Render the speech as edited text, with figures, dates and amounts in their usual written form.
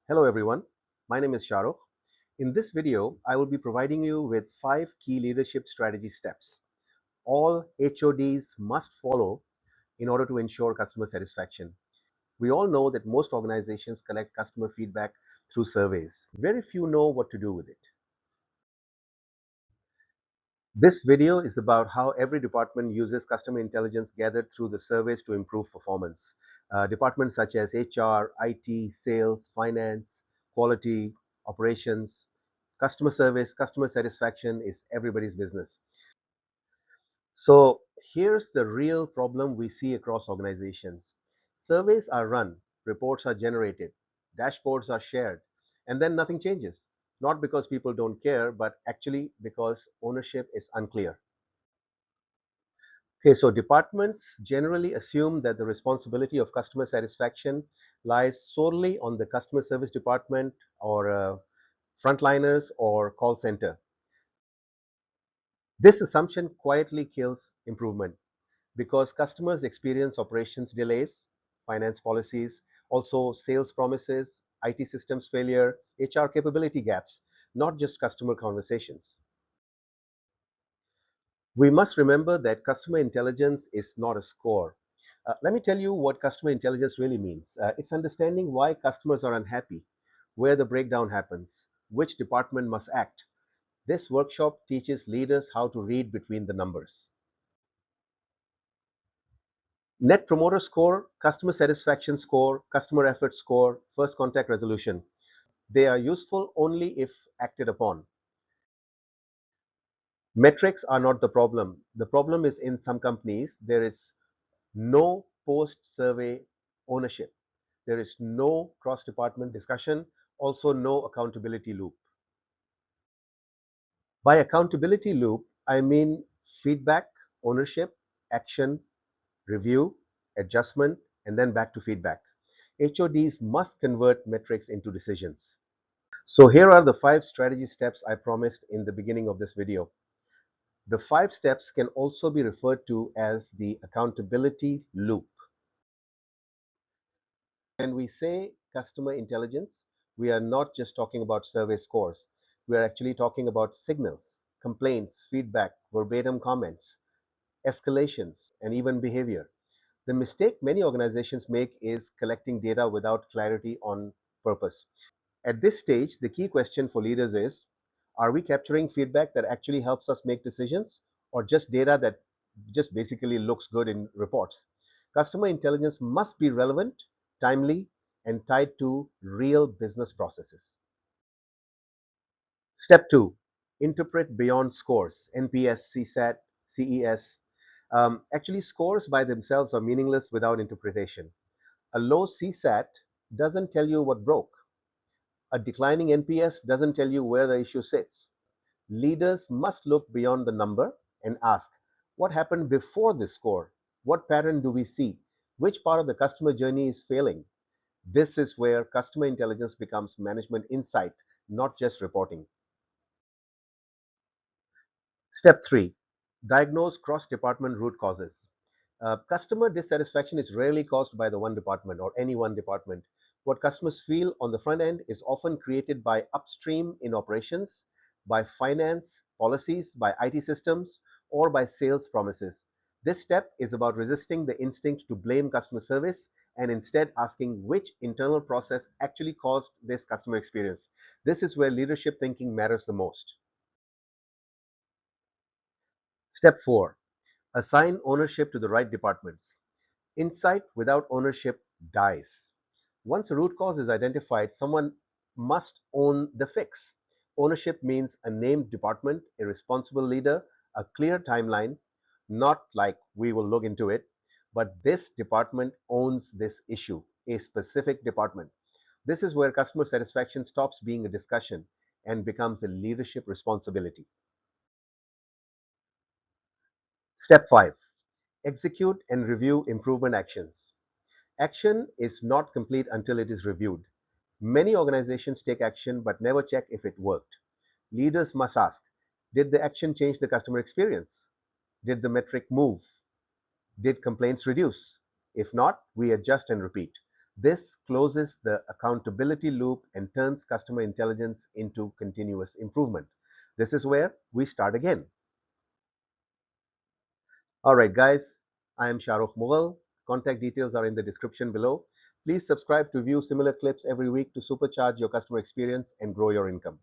Hello everyone, my name is Shahrukh. In this video, I will be providing you with 5 key leadership strategy steps. All HODs must follow in order to ensure customer satisfaction. We all know that most organizations collect customer feedback through surveys. Very few know what to do with it. This video is about how every department uses customer intelligence gathered through the surveys to improve performance. Departments such as HR, IT, sales, finance, quality, operations, customer service, customer satisfaction is everybody's business. So here's the real problem we see across organizations. Surveys are run, reports are generated, dashboards are shared, and then nothing changes. Not because people don't care, but actually because ownership is unclear. Okay, so departments generally assume that the responsibility of customer satisfaction lies solely on the customer service department or frontliners or call center. This assumption quietly kills improvement because customers experience operations delays, finance policies, also sales promises, IT systems failure, HR capability gaps, not just customer conversations. We must remember that customer intelligence is not a score. Let me tell you what customer intelligence really means. It's understanding why customers are unhappy, where the breakdown happens, which department must act. This workshop teaches leaders how to read between the numbers. Net Promoter Score, Customer Satisfaction Score, Customer Effort Score, First Contact Resolution. They are useful only if acted upon. Metrics are not the problem. The problem is in some companies, there is no post-survey ownership. There is no cross-department discussion, also no accountability loop. By accountability loop, I mean feedback, ownership, action, review, adjustment, and then back to feedback. HODs must convert metrics into decisions. So here are the 5 strategy steps I promised in the beginning of this video. The 5 steps can also be referred to as the accountability loop. When we say customer intelligence, we are not just talking about survey scores. We are actually talking about signals, complaints, feedback, verbatim comments, escalations, and even behavior. The mistake many organizations make is collecting data without clarity on purpose. At this stage, the key question for leaders is, are we capturing feedback that actually helps us make decisions or just data that just basically looks good in reports? Customer intelligence must be relevant, timely, and tied to real business processes. Step 2, interpret beyond scores, NPS, CSAT, CES. Actually, scores by themselves are meaningless without interpretation. A low CSAT doesn't tell you what broke. A declining NPS doesn't tell you where the issue sits. Leaders must look beyond the number and ask, what happened before this score? What pattern do we see? Which part of the customer journey is failing? This is where customer intelligence becomes management insight, not just reporting. Step 3, diagnose cross-department root causes. Customer dissatisfaction is rarely caused by the one department or any one department. What customers feel on the front end is often created by upstream in operations, by finance policies, by IT systems, or by sales promises. This step is about resisting the instinct to blame customer service and instead asking which internal process actually caused this customer experience. This is where leadership thinking matters the most. Step 4, assign ownership to the right departments. Insight without ownership dies. Once a root cause is identified, someone must own the fix. Ownership means a named department, a responsible leader, a clear timeline, not like we will look into it, but this department owns this issue, a specific department. This is where customer satisfaction stops being a discussion and becomes a leadership responsibility. Step 5, execute and review improvement actions. Action is not complete until it is reviewed. Many organizations take action but never check if it worked. Leaders must ask, did the action change the customer experience? Did the metric move? Did complaints reduce? If not, we adjust and repeat. This closes the accountability loop and turns customer intelligence into continuous improvement. This is where we start again. All right, guys, I am Shahrukh Mughal. Contact details are in the description below. Please subscribe to view similar clips every week to supercharge your customer experience and grow your income.